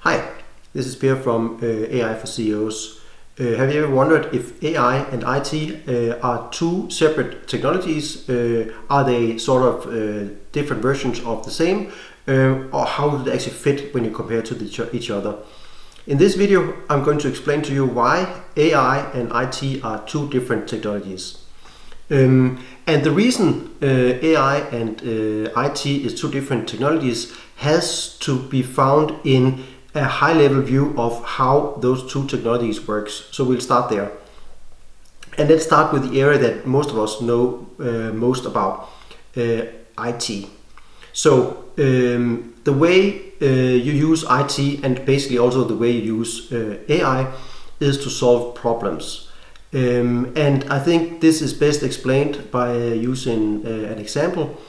Hi, this is Per from AI for CEOs. Have you ever wondered if AI and IT are two separate technologies? Are they sort of different versions of the same? Or how do they actually fit when you compare to each other? In this video, I'm going to explain to you why AI and IT are two different technologies. And the reason AI and IT is two different technologies has to be found in a high-level view of how those two technologies works. So we'll start there. And let's start with the area that most of us know most about, IT. So the way you use IT and basically also the way you use AI is to solve problems. And I think this is best explained by using an example.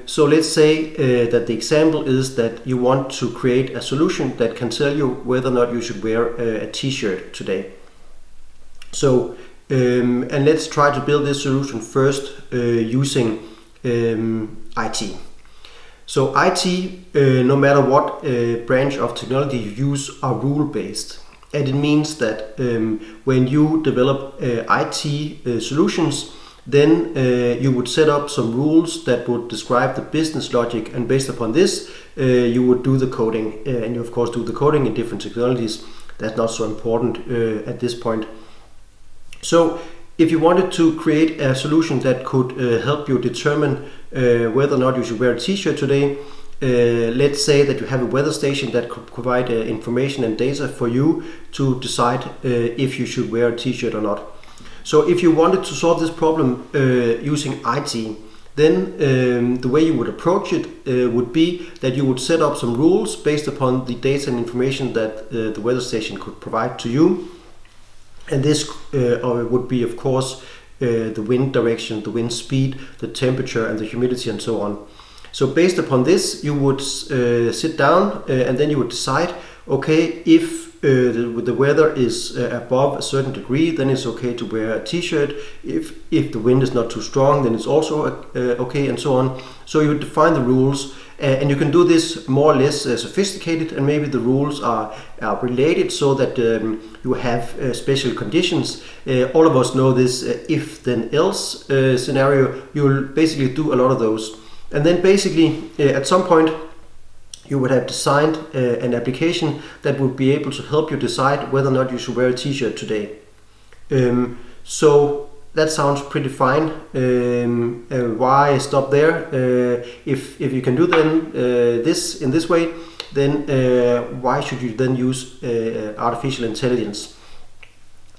So let's say that the example is that you want to create a solution that can tell you whether or not you should wear a t-shirt today. So, and let's try to build this solution first using IT. So IT, no matter what branch of technology you use, are rule-based. And it means that when you develop IT solutions, then you would set up some rules that would describe the business logic, and based upon this you would do the coding, and you of course do the coding in different technologies. That's not so important at this point. So if you wanted to create a solution that could help you determine whether or not you should wear a t-shirt today, let's say that you have a weather station that could provide information and data for you to decide if you should wear a t-shirt or not. So if you wanted to solve this problem using IT, then the way you would approach it would be that you would set up some rules based upon the data and information that the weather station could provide to you. And this would be, of course, the wind direction, the wind speed, the temperature and the humidity and so on. So based upon this, you would sit down and then you would decide, okay, if the weather is above a certain degree, then it's okay to wear a t-shirt. If the wind is not too strong, then it's also okay, and so on. So you define the rules, and you can do this more or less sophisticated, and maybe the rules are related so that you have special conditions. All of us know this if then else scenario. You'll basically do a lot of those, and then basically at some point you would have designed an application that would be able to help you decide whether or not you should wear a t-shirt today. So that sounds pretty fine. Why stop there? If you can do then this in this way, then why should you then use artificial intelligence?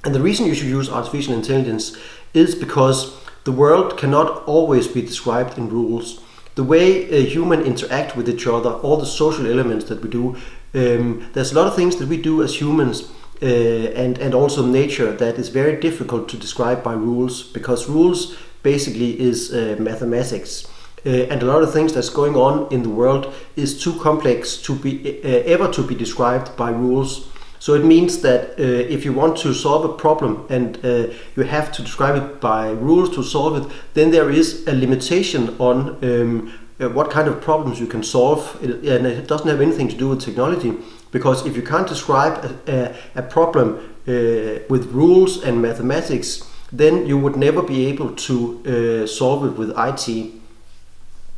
And the reason you should use artificial intelligence is because the world cannot always be described in rules. The way humans interact with each other, all the social elements that we do, there's a lot of things that we do as humans and also nature that is very difficult to describe by rules, because rules basically is mathematics. And a lot of things that's going on in the world is too complex to be ever to be described by rules. So it means that if you want to solve a problem and you have to describe it by rules to solve it, then there is a limitation on what kind of problems you can solve, and it doesn't have anything to do with technology, because if you can't describe a problem with rules and mathematics, then you would never be able to solve it with IT.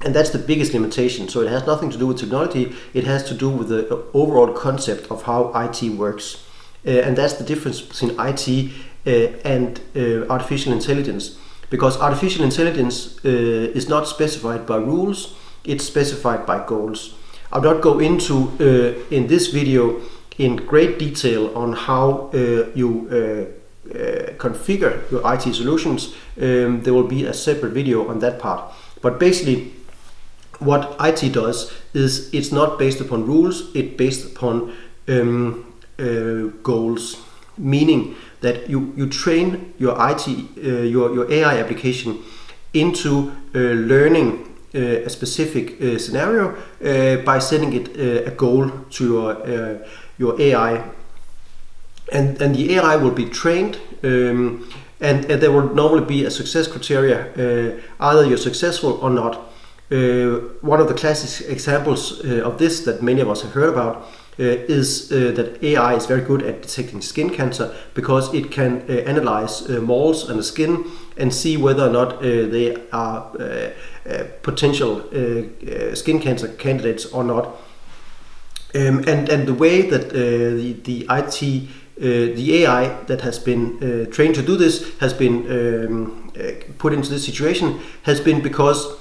And that's the biggest limitation. So it has nothing to do with technology, it has to do with the overall concept of how IT works. And that's the difference between IT and artificial intelligence. Because artificial intelligence is not specified by rules, it's specified by goals. I'll not go into, in this video, in great detail on how you configure your IT solutions. There will be a separate video on that part. But basically, what IT does is it's not based upon rules, it's based upon goals, meaning that you train your IT, your AI application into learning a specific scenario by setting it a goal to your AI, and the AI will be trained. And there will normally be a success criteria, either you're successful or not. One of the classic examples of this that many of us have heard about is that AI is very good at detecting skin cancer because it can analyze moles on the skin and see whether or not they are potential skin cancer candidates or not. And the way that the AI that has been trained to do this has been put into this situation has been because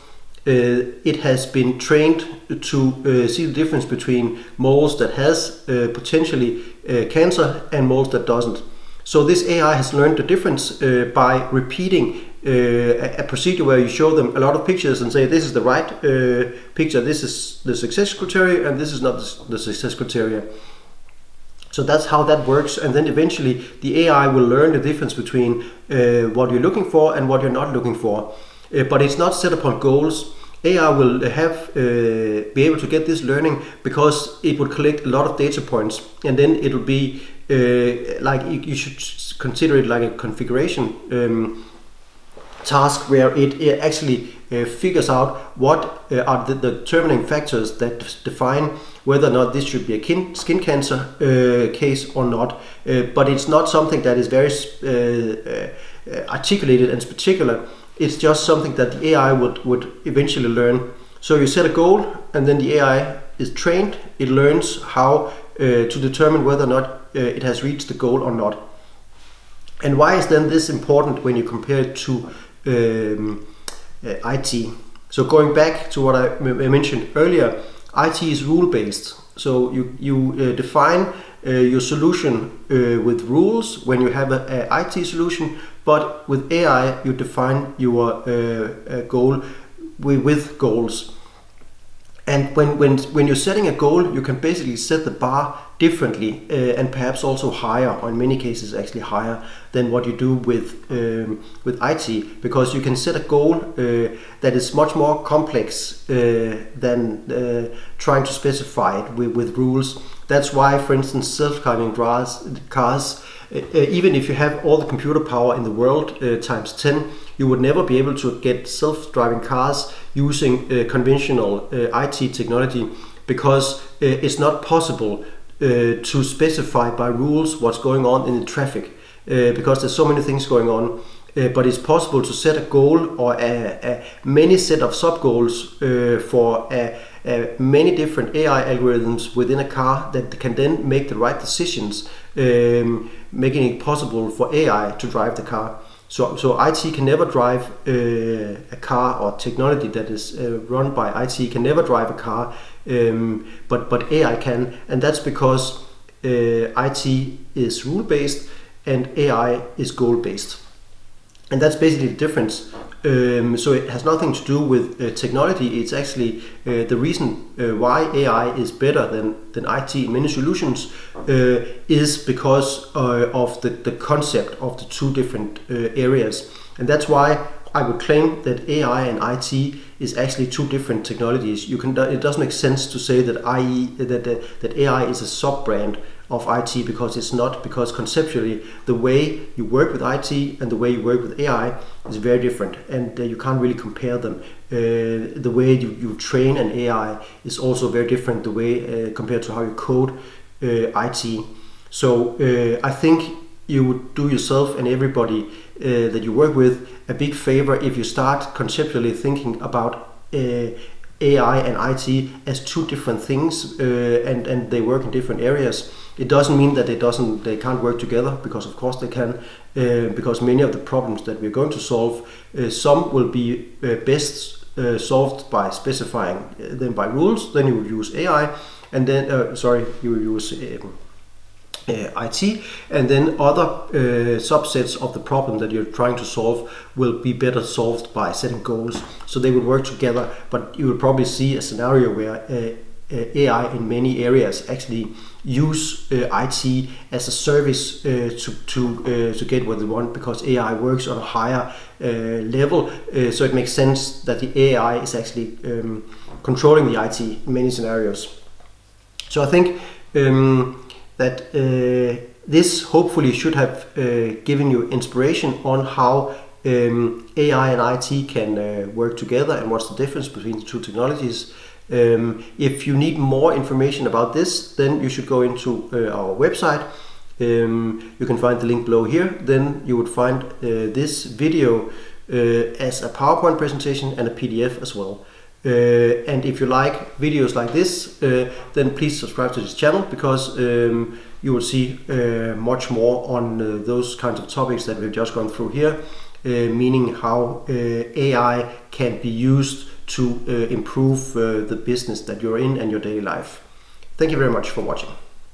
it has been trained to see the difference between moles that has potentially cancer and moles that doesn't. So this AI has learned the difference by repeating a procedure where you show them a lot of pictures and say this is the right picture, this is the success criteria, and this is not the success criteria. So that's how that works, and then eventually the AI will learn the difference between what you're looking for and what you're not looking for. But it's not set upon goals. AI will be able to get this learning because it will collect a lot of data points, and then it'll be like you should consider it like a configuration task where it actually figures out what are the determining factors that define whether or not this should be a skin cancer case or not. But it's not something that is very articulated and particular. It's just something that the AI would eventually learn. So you set a goal, and then the AI is trained. It learns how to determine whether or not it has reached the goal or not. And why is then this important when you compare it to IT? So going back to what I mentioned earlier, IT is rule-based. So you define your solution with rules when you have an IT solution, but with AI you define your goal with goals. And when you're setting a goal, you can basically set the bar differently and perhaps also higher, or in many cases actually higher than what you do with IT, because you can set a goal that is much more complex than trying to specify it with rules. That's why, for instance, self-driving cars, even if you have all the computer power in the world times 10, you would never be able to get self-driving cars using conventional IT technology, because it's not possible to specify by rules what's going on in the traffic, because there's so many things going on. But it's possible to set a goal or many set of sub-goals for many different AI algorithms within a car that can then make the right decisions, making it possible for AI to drive the car. So IT can never drive a car, or technology that is run by IT can never drive a car, but AI can, and that's because IT is rule-based and AI is goal-based. And that's basically the difference. So it has nothing to do with technology. It's actually the reason why AI is better than IT in many solutions is because of the concept of the two different areas. And that's why I would claim that AI and IT is actually two different technologies. It doesn't make sense to say that AI is a sub-brand of IT, because it's not, because conceptually the way you work with IT and the way you work with AI is very different, and you can't really compare them. The way you train an AI is also very different, the way compared to how you code IT. So I think you would do yourself and everybody that you work with a big favor if you start conceptually thinking about AI and IT as two different things, and they work in different areas. It doesn't mean that they can't work together, because of course they can, because many of the problems that we're going to solve, some will be best solved by specifying them by rules. Then you will use AI, and then you will use IT, and then other subsets of the problem that you're trying to solve will be better solved by setting goals. So they will work together, but you will probably see a scenario where AI in many areas actually use IT as a service to get what they want, because AI works on a higher level. So it makes sense that the AI is actually controlling the IT in many scenarios. So I think that this hopefully should have given you inspiration on how AI and IT can work together and what's the difference between the two technologies. If you need more information about this, then you should go into our website. You can find the link below here. Then you would find this video as a PowerPoint presentation and a PDF as well. And if you like videos like this, then please subscribe to this channel, because you will see much more on those kinds of topics that we've just gone through here, meaning how AI can be used to improve the business that you're in and your daily life. Thank you very much for watching.